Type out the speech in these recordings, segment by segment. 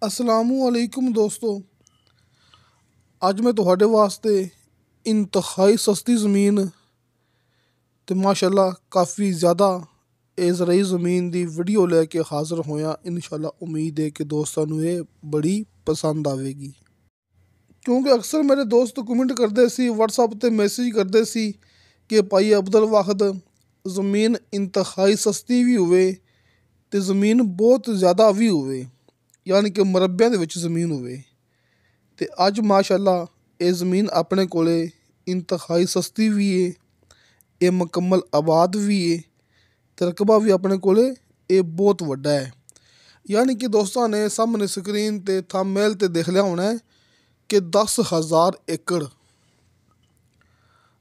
असलामुअलैकुम दोस्तों, अज मैं तुहाडे वास्ते इंतहाई सस्ती ज़मीन ते माशाअल्लाह काफ़ी ज़्यादा एज़रई ज़मीन दी वीडियो लैके हाज़र होया। इंशाअल्लाह उम्मीद है कि दोस्तों ये बड़ी पसंद आवेगी, क्योंकि अक्सर मेरे दोस्त कमेंट करते सी, व्हाट्सअप ते मैसेज करते सी कि भाई अब्दुल वाहिद ज़मीन इंतहाई सस्ती भी होवे ते ज़मीन बहुत ज़्यादा भी होवे, यानी कि मरब्बियां दे विच ज़मीन होवे। ते अज माशाअल्लाह ये ज़मीन अपने कोले इंतहाई सस्ती भी है, ये मुकम्मल आबाद भी है, ते रकबा भी अपने कोले ये बहुत वड्डा है। यानी कि दोस्तों ने सामने स्क्रीन ते थंबनेल ते देख लिया होना है कि 10,000 एकड़।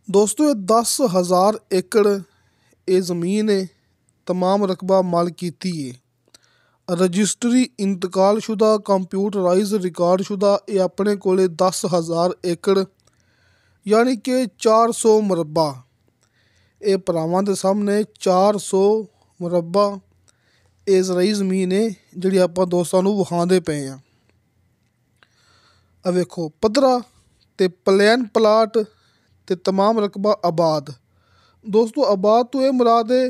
दोस्तों ये 10,000 एकड़ ये ज़मीन है, तमाम रकबा मालकीती है, रजिस्ट्री इंतकाल शुदा कंप्यूटराइज रिकॉर्ड शुदा। ये अपने कोले 10,000 एकड़ यानी कि 400 मुरब्बा, ये भरावां दे सामने 400 मुरब्बा एज़रई ज़मीन है जिहड़ी आपां दोस्तां नूं विखांदे पे हैं। आ वेखो पद्धरा ते प्लेन प्लाट ते तमाम रकबा आबाद। दोस्तों आबाद तो ये मुराद है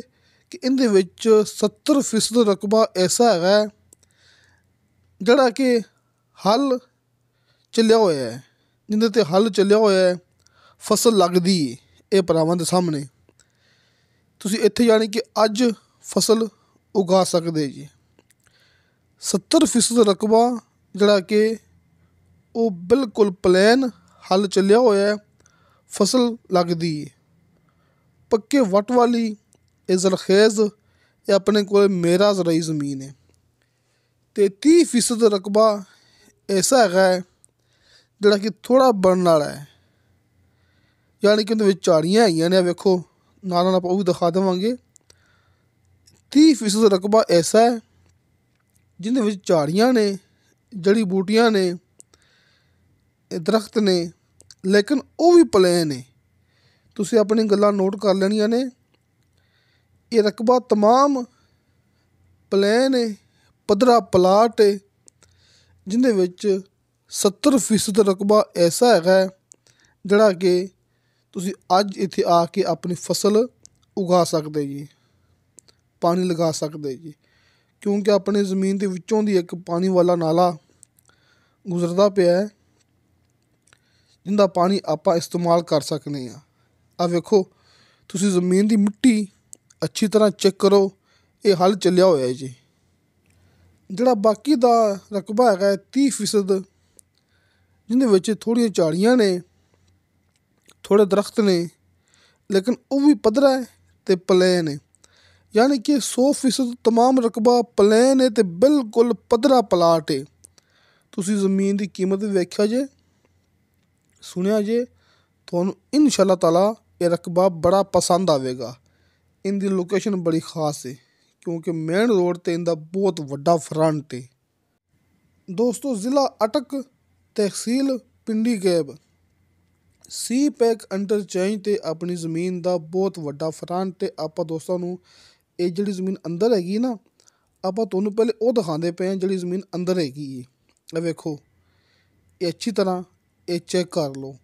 कि इहदे विच 70% रकबा ऐसा है जिहड़ा कि हल चलिया होया है, जिंदे ते हल चलिया होया है, फसल लगदी है। ये भरावां दे सामने तुसीं इत्थे यानी कि अज फसल उगा सकदे जी। 70% रकबा जिहड़ा कि वो बिल्कुल प्लेन हल चलिया होया है, फसल लगदी है, पक्के वट वाली ये ज़रखेज़ ये अपने कोल मेरा ज़रई ज़मीन है। ते 30% रकबा ऐसा है जिहड़ा कि थोड़ा बनने वाला है, यानी कि उहदे विच झाड़ियां हैगियां ने। वेखो नाल नाल वो भी दिखा देवांगे। 30% रकबा ऐसा है जिहदे विच झाड़ियां ने, जड़ी बूटियां ने, दरख्त ने, लेकिन वो भी प्लेन है। तुसीं अपनी गल्लां नोट कर लैनियां ने। ये रकबा तमाम प्लेन है, पद्धरा प्लाट है, जिहदे विच 70% रकबा ऐसा है जिहड़ा कि तुसीं अज इत्थे आके अपनी फसल उगा सकदे जी, पानी लगा सकदे जी। क्योंकि अपनी ज़मीन दे विचों दी एक पानी वाला नाला गुजरदा पिया है, जिंदा पानी आपां इस्तेमाल कर सकने आ। आ वेखो तुसीं ज़मीन दी मिट्टी अच्छी तरह चेक करो, ये हल चलिया होया है जी। जिहड़ा बाकी दा रकबा है 30%, जिंदे विच थोड़ियां झाड़ियां ने, थोड़े दरख्त ने, लेकिन वो भी पद्धरा है ते प्लेन है। यानी कि 100% तमाम रकबा प्लेन है ते बिल्कुल पद्धरा प्लाट है। तुसीं ज़मीन दी कीमत भी वेख्या जे, सुनिया जे, तुहानूं इंशाअल्लाह ताला ये रकबा बड़ा पसंद आवेगा। इनदी लोकेशन बड़ी खास है क्योंकि मेन रोड ते इंदा बहुत वड्डा फ्रंट है। दोस्तों ज़िला अटक, तहसील पिंडी गैब, सी पैक इंटरचेंज ते अपनी ज़मीन दा बहुत वड्डा फ्रंट है। आपां दोस्तां नूं ये जिहड़ी ज़मीन अंदर हैगी ना, आपां तुहानूं पहले वो दिखांदे पे हैं जिहड़ी ज़मीन अंदर हैगी है। ये वेखो ये अच्छी तरह ये चेक कर लो।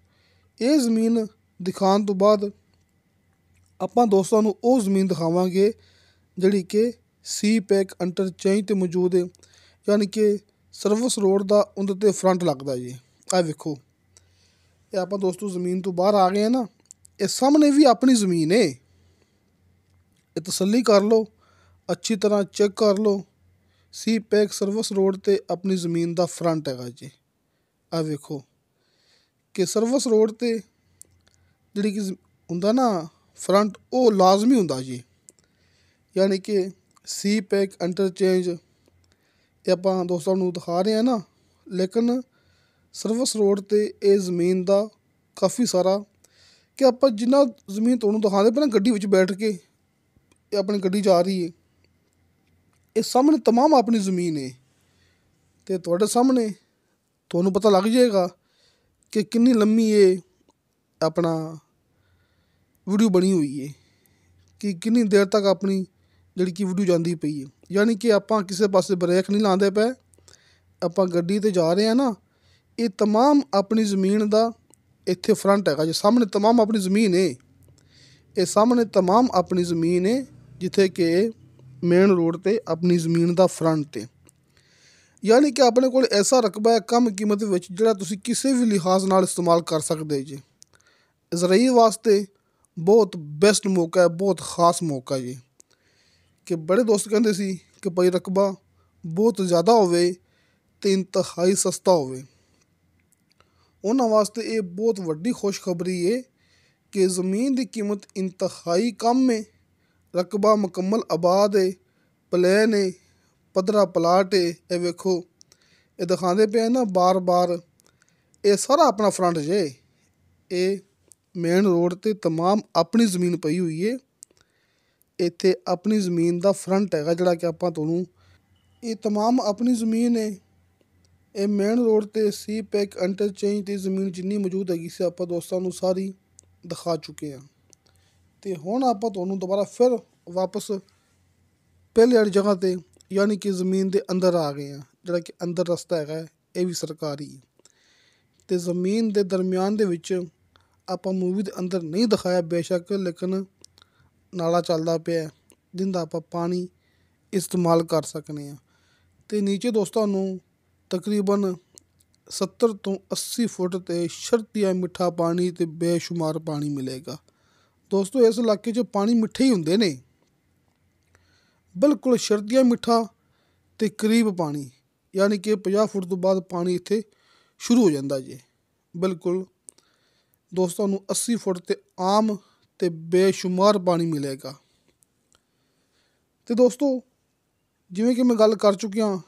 ये ज़मीन दिखाने तो बाद आपां दोस्तां नूं वो ज़मीन दिखावांगे जिहड़ी कि सी पैक इंटरचेंज ते मौजूद है, यानी कि सर्विस रोड दा उंदे ते फ्रंट लगदा जी। आ वेखो ये आपां दोस्तों ज़मीन तो बाहर आ गए हैं ना, ये सामने भी अपनी ज़मीन है। ये तसल्ली कर लो, अच्छी तरह चेक कर लो। सी पैक सर्विस रोड ते अपनी ज़मीन दा फ्रंट हैगा जी। आ वेखो कि सर्विस रोड ते जिहड़ी कि हुंदा ना फ्रंट, वो लाजमी हुंदा जी। यानी कि सी पैक इंटरचेंज ये आपां दोस्तां नूं दिखा रहे हैं ना, लेकिन सर्विस रोड ते ये ज़मीन दा काफ़ी सारा कि आपां जिन्ना ज़मीन तुहानूं दिखांदे पे ना गड्डी विच बैठ के, ये अपनी गड्डी जा रही है, ये सामने तमाम अपनी ज़मीन है। ते तुहाडे सामने तुहानूं पता लग जाएगा कि कितनी लम्मी ये अपना वीडियो बनी हुई है, कि कितनी देर तक अपनी जिहड़ी कि वीडियो जांदी पई है। यानी कि आपां किसी पासे ब्रेक नहीं लांदे पे, ਆਪਾਂ ਗੱਡੀ ਤੇ ਜਾ ਰਹੇ ਹਾਂ ਨਾ, ਇਹ तमाम ਆਪਣੀ ਜ਼ਮੀਨ ਦਾ ਇੱਥੇ ਫਰੰਟ ਹੈਗਾ ਜੀ। ਸਾਹਮਣੇ तमाम ਆਪਣੀ ਜ਼ਮੀਨ ਹੈ। ਇਹ ਸਾਹਮਣੇ तमाम ਆਪਣੀ ਜ਼ਮੀਨ ਹੈ, ਜਿੱਥੇ ਕਿ ਮੇਨ ਰੋਡ 'ਤੇ ਆਪਣੀ ਜ਼ਮੀਨ ਦਾ ਫਰੰਟ 'ਤੇ। ਯਾਨੀ ਕਿ ਆਪਣੇ ਕੋਲ ਐਸਾ ਰਕਬਾ ਹੈ ਕਮ ਕੀਮਤ ਵਿੱਚ, ਜਿਹੜਾ ਤੁਸੀਂ ਕਿਸੇ ਵੀ ਲਿਹਾਜ਼ ਨਾਲ ਇਸਤੇਮਾਲ ਕਰ ਸਕਦੇ ਜੀ। ਜ਼ਰਾਈ ਵਾਸਤੇ ਬਹੁਤ ਬੈਸਟ ਮੌਕਾ ਹੈ, ਬਹੁਤ ख़ास ਮੌਕਾ ਜੀ। ਕਿ ਬੜੇ ਦੋਸਤ ਕਹਿੰਦੇ ਸੀ ਕਿ ਭਾਈ ਰਕਬਾ ਬਹੁਤ ਜ਼ਿਆਦਾ ਹੋਵੇ ਅਤੇ ਇੰਤਹਾਈ ਸਸਤਾ ਹੋਵੇ। ਉਹਨਾਂ ਵਾਸਤੇ ਇਹ ਬਹੁਤ ਵੱਡੀ ਖੁਸ਼ਖਬਰੀ ਹੈ ਕਿ ਜ਼ਮੀਨ ਦੀ ਕੀਮਤ ਇੰਤਹਾਈ ਕਮ ਹੈ, ਰਕਬਾ ਮੁਕੰਮਲ ਆਬਾਦ ਹੈ, ਪਲੇਨ ਹੈ, ਪੱਧਰਾ ਪਲਾਟ ਹੈ। ਇਹ ਵੇਖੋ, ਇਹ ਦਿਖਾਉਂਦੇ ਪਏ ਨਾ ਬਾਰ, ਇਹ ਸਾਰਾ ਆਪਣਾ ਫਰੰਟ ਜੇ। ਇਹ ਮੇਨ ਰੋਡ 'ਤੇ तमाम ਆਪਣੀ ਜ਼ਮੀਨ ਪਈ ਹੋਈ ਹੈ। ਇੱਥੇ ਆਪਣੀ ਜ਼ਮੀਨ ਦਾ ਫਰੰਟ ਹੈਗਾ, ਜਿਹੜਾ ਕਿ ਆਪਾਂ ਤੁਹਾਨੂੰ, ਇਹ तमाम ਆਪਣੀ ਜ਼ਮੀਨ ਹੈ। ਇਹ ਮੇਨ ਰੋਡ 'ਤੇ ਸੀ ਪੈਕ ਇੰਟਰਚੇਂਜ 'ਤੇ ਜ਼ਮੀਨ ਜਿੰਨੀ ਮੌਜੂਦ ਹੈਗੀ ਸੀ, ਆਪਾਂ ਦੋਸਤਾਂ ਨੂੰ ਸਾਰੀ ਦਿਖਾ ਚੁੱਕੇ ਹਾਂ। ਅਤੇ ਹੁਣ ਆਪਾਂ ਤੁਹਾਨੂੰ ਦੁਬਾਰਾ ਫਿਰ ਵਾਪਸ ਪਹਿਲੇ ਵਾਲੀ ਜਗ੍ਹਾ 'ਤੇ, ਯਾਨੀ ਕਿ ਜ਼ਮੀਨ ਦੇ ਅੰਦਰ ਆ ਗਏ ਹਾਂ। ਜਿਹੜਾ ਕਿ ਅੰਦਰ ਰਸਤਾ ਹੈਗਾ, ਇਹ ਵੀ ਸਰਕਾਰੀ ਹੈ। ਅਤੇ ਜ਼ਮੀਨ ਦੇ ਦਰਮਿਆਨ ਦੇ ਵਿੱਚ ਆਪਾਂ ਮੂਵੀ ਦੇ ਅੰਦਰ ਨਹੀਂ ਦਿਖਾਇਆ ਬੇਸ਼ੱਕ, ਲੇਕਿਨ ਨਾਲਾ ਚੱਲਦਾ ਪਿਆ, ਜਿਹਦਾ ਆਪਾਂ ਪਾਣੀ ਇਸਤੇਮਾਲ ਕਰ ਸਕਦੇ ਹਾਂ। ਅਤੇ ਨੀਚੇ ਦੋਸਤਾਂ ਨੂੰ ਤਕਰੀਬਨ 70 ਤੋਂ 80 ਫੁੱਟ 'ਤੇ ਸ਼ਰਤੀਆ ਮਿੱਠਾ ਪਾਣੀ ਅਤੇ ਬੇਸ਼ੁਮਾਰ ਪਾਣੀ ਮਿਲੇਗਾ। ਦੋਸਤੋ, ਇਸ ਇਲਾਕੇ 'ਚ ਪਾਣੀ ਮਿੱਠੇ ਹੀ ਹੁੰਦੇ ਨੇ, ਬਿਲਕੁਲ ਸ਼ਰਤੀਆ ਮਿੱਠਾ ਅਤੇ ਕਰੀਬ ਪਾਣੀ, ਯਾਨੀ ਕਿ 50 ਫੁੱਟ ਤੋਂ ਬਾਅਦ ਪਾਣੀ ਇੱਥੇ ਸ਼ੁਰੂ ਹੋ ਜਾਂਦਾ ਜੀ। ਬਿਲਕੁਲ ਦੋਸਤਾਂ ਨੂੰ 80 ਫੁੱਟ 'ਤੇ ਆਮ ਅਤੇ ਬੇਸ਼ੁਮਾਰ ਪਾਣੀ ਮਿਲੇਗਾ। ਅਤੇ ਦੋਸਤੋ, ਜਿਵੇਂ ਕਿ ਮੈਂ ਗੱਲ ਕਰ ਚੁੱਕਿਆ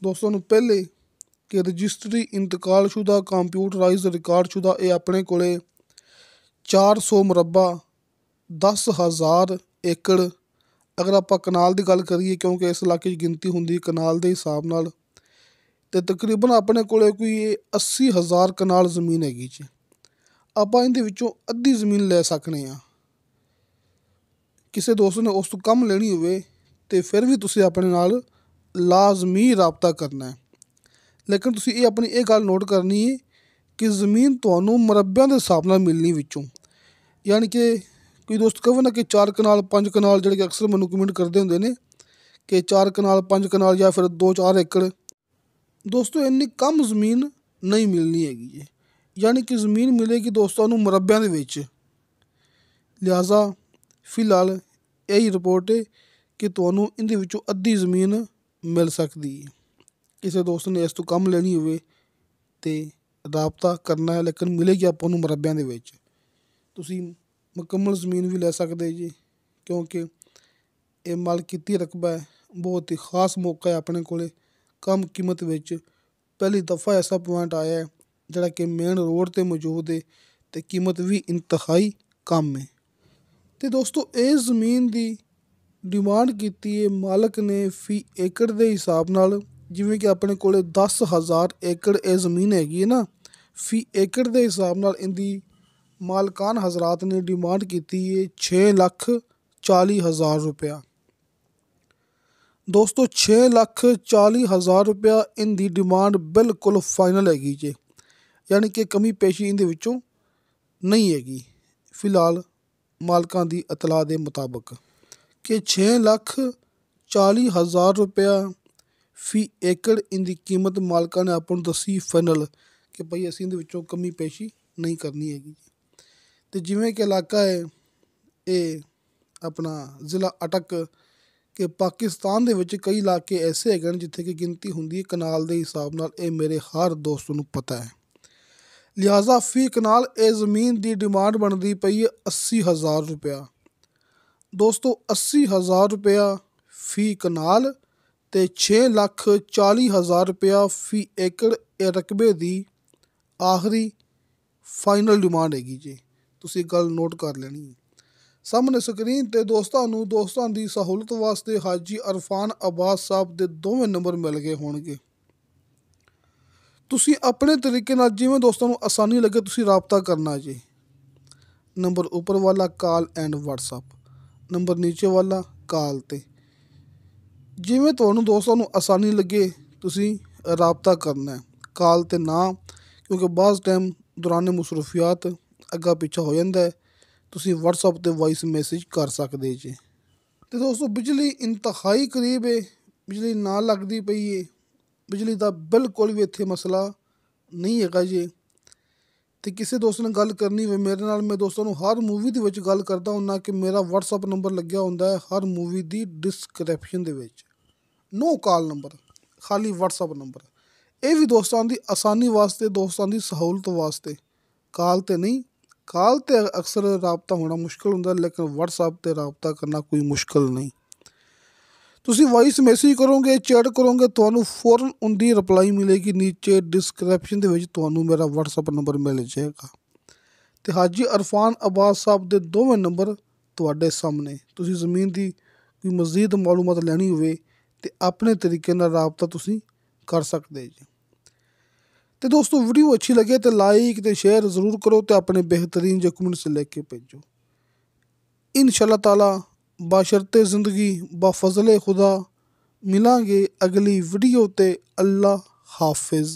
ਦੋਸਤਾਂ ਨੂੰ ਪਹਿਲੇ, ਕਿ ਰਜਿਸਟਰੀ ਇੰਤਕਾਲਸ਼ੁਦਾ ਕੰਪਿਊਟਰਾਈਜ਼ਡ ਰਿਕਾਰਡਸ਼ੁਦਾ, ਇਹ ਆਪਣੇ ਕੋਲ 400 ਮੁਰੱਬਾ 10,000 ਏਕੜ। ਅਗਰ ਆਪਾਂ ਕਨਾਲ ਦੀ ਗੱਲ ਕਰੀਏ, ਕਿਉਂਕਿ ਇਸ ਇਲਾਕੇ 'ਚ ਗਿਣਤੀ ਹੁੰਦੀ ਕਨਾਲ ਦੇ ਹਿਸਾਬ ਨਾਲ, ਅਤੇ ਤਕਰੀਬਨ ਆਪਣੇ ਕੋਲ ਕੋਈ 80,000 ਕਨਾਲ ਜ਼ਮੀਨ ਹੈਗੀ ਜੀ। ਆਪਾਂ ਇਹਦੇ ਵਿੱਚੋਂ ਅੱਧੀ ਜ਼ਮੀਨ ਲੈ ਸਕਦੇ ਹਾਂ। ਕਿਸੇ ਦੋਸਤ ਨੇ ਉਸ ਤੋਂ ਕਮ ਲੈਣੀ ਹੋਵੇ ਅਤੇ ਫਿਰ ਵੀ ਤੁਸੀਂ ਆਪਣੇ ਨਾਲ ਲਾਜ਼ਮੀ ਰਾਬਤਾ ਕਰਨਾ ਹੈ। ਲੇਕਿਨ ਤੁਸੀਂ ਆਪਣੀ ਇਹ ਗੱਲ ਨੋਟ ਕਰਨੀ ਹੈ ਕਿ ਜ਼ਮੀਨ ਤੁਹਾਨੂੰ ਮੁਰੱਬਿਆਂ ਦੇ ਹਿਸਾਬ ਨਾਲ ਮਿਲਣੀ ਵਿੱਚੋਂ। ਯਾਨੀ ਕਿ ਕੋਈ ਦੋਸਤ ਕਹੇ ਨਾ ਕਿ 4 ਕਨਾਲ 5 ਕਨਾਲ, ਜਿਹੜੇ ਕਿ ਅਕਸਰ ਮੈਨੂੰ ਕਮੈਂਟ ਕਰਦੇ ਹੁੰਦੇ ਨੇ ਕਿ 4 ਕਨਾਲ 5 ਕਨਾਲ ਜਾਂ ਫਿਰ 2-4 ਏਕੜ। ਦੋਸਤੋ, ਇੰਨੀ ਕਮ ਜ਼ਮੀਨ ਨਹੀਂ ਮਿਲਣੀ ਹੈਗੀ ਜੀ। ਯਾਨੀ ਕਿ ਜ਼ਮੀਨ ਮਿਲੇਗੀ ਦੋਸਤਾਂ ਨੂੰ ਮੁਰੱਬਿਆਂ ਦੇ ਵਿੱਚ। ਲਿਹਾਜ਼ਾ ਫਿਲਹਾਲ ਇਹੀ ਰਿਪੋਰਟ ਹੈ ਕਿ ਤੁਹਾਨੂੰ ਇਹਦੇ ਵਿੱਚੋਂ ਅੱਧੀ ਜ਼ਮੀਨ ਮਿਲ ਸਕਦੀ ਹੈ। ਕਿਸੇ ਦੋਸਤ ਨੇ ਇਸ ਤੋਂ ਕਮ ਲੈਣੀ ਹੋਵੇ ਅਤੇ ਰਾਬਤਾ ਕਰਨਾ ਹੈ, ਲੇਕਿਨ ਮਿਲੇਗੀ ਆਪਾਂ ਨੂੰ ਮੁਰੱਬਿਆਂ ਦੇ ਵਿੱਚ। ਤੁਸੀਂ ਮੁਕੰਮਲ ਜ਼ਮੀਨ ਵੀ ਲੈ ਸਕਦੇ ਜੀ, ਕਿਉਂਕਿ ਇਹ ਮਾਲਕੀਤੀ ਰਕਬਾ ਹੈ, ਬਹੁਤ ਹੀ ख़ास ਮੌਕਾ ਹੈ ਆਪਣੇ ਕੋਲ ਕਮ ਕੀਮਤ ਵਿੱਚ। ਪਹਿਲੀ ਦਫਾ ਐਸਾ ਪੁਆਇੰਟ ਆਇਆ ਹੈ ਜਿਹੜਾ ਕਿ ਮੇਨ ਰੋਡ 'ਤੇ ਮੌਜੂਦ ਹੈ ਅਤੇ ਕੀਮਤ ਵੀ ਇੰਤਹਾਈ ਕਮ ਹੈ। ਅਤੇ ਦੋਸਤੋ, ਇਹ ਜ਼ਮੀਨ ਦੀ ਡਿਮਾਂਡ ਕੀਤੀ ਹੈ ਮਾਲਕ ਨੇ ਫੀ ਏਕੜ ਦੇ ਹਿਸਾਬ ਨਾਲ। ਜਿਵੇਂ ਕਿ ਆਪਣੇ ਕੋਲ 10,000 ਏਕੜ ਇਹ ਜ਼ਮੀਨ ਹੈਗੀ ਹੈ ਨਾ, ਫੀ ਏਕੜ ਦੇ ਹਿਸਾਬ ਨਾਲ ਇਹਦੀ ਮਾਲਕਾਨ ਹਜ਼ਰਾਤ ਨੇ ਡਿਮਾਂਡ ਕੀਤੀ ਹੈ 6,40,000 ਰੁਪਇਆ। ਦੋਸਤੋ, 6,40,000 ਰੁਪਇਆ ਇਹਦੀ ਡਿਮਾਂਡ ਬਿਲਕੁਲ ਫਾਈਨਲ ਹੈਗੀ ਜੇ। ਯਾਨੀ ਕਿ ਕਮੀ ਪੇਸ਼ੀ ਇਹਦੇ ਵਿੱਚੋਂ ਨਹੀਂ ਹੈਗੀ ਫਿਲਹਾਲ ਮਾਲਕਾਂ ਦੀ ਇਤਲਾਹ ਦੇ ਮੁਤਾਬਕ, ਕਿ 6,40,000 ਰੁਪਇਆ ਫੀ ਏਕੜ ਇਹਦੀ ਕੀਮਤ ਮਾਲਕਾਂ ਨੇ ਆਪਾਂ ਨੂੰ ਦੱਸੀ ਫਾਈਨਲ, ਕਿ ਭਾਈ ਅਸੀਂ ਇਹਦੇ ਵਿੱਚੋਂ ਕਮੀ ਪੇਸ਼ੀ ਨਹੀਂ ਕਰਨੀ ਹੈਗੀ। ਅਤੇ ਜਿਵੇਂ ਕਿ ਇਲਾਕਾ ਹੈ ਇਹ ਆਪਣਾ ਜ਼ਿਲ੍ਹਾ ਅਟਕ, ਕਿ ਪਾਕਿਸਤਾਨ ਦੇ ਵਿੱਚ ਕਈ ਇਲਾਕੇ ਐਸੇ ਹੈਗੇ ਨੇ ਜਿੱਥੇ ਕਿ ਗਿਣਤੀ ਹੁੰਦੀ ਹੈ ਕਨਾਲ ਦੇ ਹਿਸਾਬ ਨਾਲ। ਇਹ ਮੇਰੇ ਹਰ ਦੋਸਤ ਨੂੰ ਪਤਾ ਹੈ। ਲਿਹਾਜ਼ਾ ਫੀ ਕਨਾਲ ਇਹ ਜ਼ਮੀਨ ਦੀ ਡਿਮਾਂਡ ਬਣਦੀ ਪਈ ਹੈ 80,000 ਰੁਪਇਆ। ਦੋਸਤੋ, 80,000 ਰੁਪਇਆ ਫੀ ਕਨਾਲ ਅਤੇ 6,40,000 ਰੁਪਇਆ ਫੀ ਏਕੜ ਇਹ ਰਕਬੇ ਦੀ ਆਖਰੀ ਫਾਈਨਲ ਡਿਮਾਂਡ ਹੈਗੀ ਜੀ। ਤੁਸੀਂ ਗੱਲ ਨੋਟ ਕਰ ਲੈਣੀ ਹੈ। ਸਾਹਮਣੇ ਸਕਰੀਨ 'ਤੇ ਦੋਸਤਾਂ ਦੀ ਸਹੂਲਤ ਵਾਸਤੇ ਹਾਜੀ ਅਰਫਾਨ ਅਬਾਸ ਸਾਹਿਬ ਦੇ ਦੋਵੇਂ ਨੰਬਰ ਮਿਲ ਗਏ ਹੋਣਗੇ। ਤੁਸੀਂ ਆਪਣੇ ਤਰੀਕੇ ਨਾਲ ਜਿਵੇਂ ਦੋਸਤਾਂ ਨੂੰ ਆਸਾਨੀ ਲੱਗੇ ਤੁਸੀਂ ਰਾਬਤਾ ਕਰਨਾ ਜੀ। ਨੰਬਰ ਉੱਪਰ ਵਾਲਾ ਕਾਲ ਐਂਡ ਵਟਸਐਪ, ਨੰਬਰ ਨੀਚੇ ਵਾਲਾ ਕਾਲ 'ਤੇ। ਜਿਵੇਂ ਤੁਹਾਨੂੰ ਦੋਸਤਾਂ ਨੂੰ ਆਸਾਨੀ ਲੱਗੇ ਤੁਸੀਂ ਰਾਬਤਾ ਕਰਨਾ ਹੈ, ਕਾਲ 'ਤੇ ਨਾ, ਕਿਉਂਕਿ ਬਾਅਦ ਟਾਈਮ ਦੌਰਾਨ ਮਸਰੂਫੀਅਤ ਅੱਗਾ ਪਿੱਛਾ ਹੋ ਜਾਂਦਾ ਹੈ। ਤੁਸੀਂ WhatsApp 'ਤੇ ਵੌਇਸ ਮੈਸੇਜ ਕਰ ਸਕਦੇ ਜੀ। ਅਤੇ ਦੋਸਤੋ ਬਿਜਲੀ ਇੰਤਹਾਈ ਕਰੀਬ ਹੈ, ਬਿਜਲੀ ਨਾ ਲੱਗਦੀ ਪਈ ਹੈ, ਬਿਜਲੀ ਦਾ ਬਿਲਕੁਲ ਵੀ ਇੱਥੇ ਮਸਲਾ ਨਹੀਂ ਹੈਗਾ ਜੀ। ਅਤੇ ਕਿਸੇ ਦੋਸਤ ਨਾਲ ਗੱਲ ਕਰਨੀ ਹੋਵੇ ਮੇਰੇ ਨਾਲ, ਮੈਂ ਦੋਸਤਾਂ ਨੂੰ ਹਰ ਮੂਵੀ ਦੇ ਵਿੱਚ ਗੱਲ ਕਰਦਾ ਹੁੰਦਾ ਕਿ ਮੇਰਾ WhatsApp ਨੰਬਰ ਲੱਗਿਆ ਹੁੰਦਾ ਹੈ ਹਰ ਮੂਵੀ ਦੀ ਡਿਸਕ੍ਰਿਪਸ਼ਨ ਦੇ ਵਿੱਚ। ਨੋ ਕਾਲ ਨੰਬਰ, ਖਾਲੀ WhatsApp ਨੰਬਰ। ਇਹ ਵੀ ਦੋਸਤਾਂ ਦੀ ਆਸਾਨੀ ਵਾਸਤੇ, ਦੋਸਤਾਂ ਦੀ ਸਹੂਲਤ ਵਾਸਤੇ, ਕਾਲ 'ਤੇ ਨਹੀਂ। ਕਾਲ 'ਤੇ ਅਕਸਰ ਰਾਬਤਾ ਹੋਣਾ ਮੁਸ਼ਕਿਲ ਹੁੰਦਾ, ਲੇਕਿਨ WhatsApp 'ਤੇ ਰਾਬਤਾ ਕਰਨਾ ਕੋਈ ਮੁਸ਼ਕਿਲ ਨਹੀਂ। ਤੁਸੀਂ ਵੌਇਸ ਮੈਸੇਜ ਕਰੋਗੇ, ਚੈਟ ਕਰੋਗੇ, ਤੁਹਾਨੂੰ ਫੌਰਨ ਉਹਦੀ ਰਿਪਲਾਈ ਮਿਲੇਗੀ। ਨੀਚੇ ਡਿਸਕ੍ਰਿਪਸ਼ਨ ਦੇ ਵਿੱਚ ਤੁਹਾਨੂੰ ਮੇਰਾ WhatsApp ਨੰਬਰ ਮਿਲ ਜਾਏਗਾ। ਅਤੇ ਹਾਜੀ ਅਰਫਾਨ ਅਬਾਸ ਸਾਹਿਬ ਦੇ ਦੋਵੇਂ ਨੰਬਰ ਤੁਹਾਡੇ ਸਾਹਮਣੇ। ਤੁਸੀਂ ਜ਼ਮੀਨ ਦੀ ਕੋਈ ਮਜ਼ੀਦ ਮਾਲੂਮਾਤ ਲੈਣੀ ਹੋਵੇ ਅਤੇ ਆਪਣੇ ਤਰੀਕੇ ਨਾਲ ਰਾਬਤਾ ਤੁਸੀਂ ਕਰ ਸਕਦੇ ਜੀ। ਅਤੇ ਦੋਸਤੋ ਵੀਡੀਓ ਅੱਛੀ ਲੱਗੇ ਤਾਂ ਲਾਈਕ ਅਤੇ ਸ਼ੇਅਰ ਜ਼ਰੂਰ ਕਰੋ ਅਤੇ ਆਪਣੇ ਬਿਹਤਰੀਨ ਜਿਹੇ ਕਮੈਂਟਸ ਲੈ ਕੇ ਭੇਜੋ। इंशाअल्लाह ताला बाशर्ते ज़िंदगी बाफज़ले खुदा मिलांगे अगली वीडियो ते। अल्लाह हाफिज़।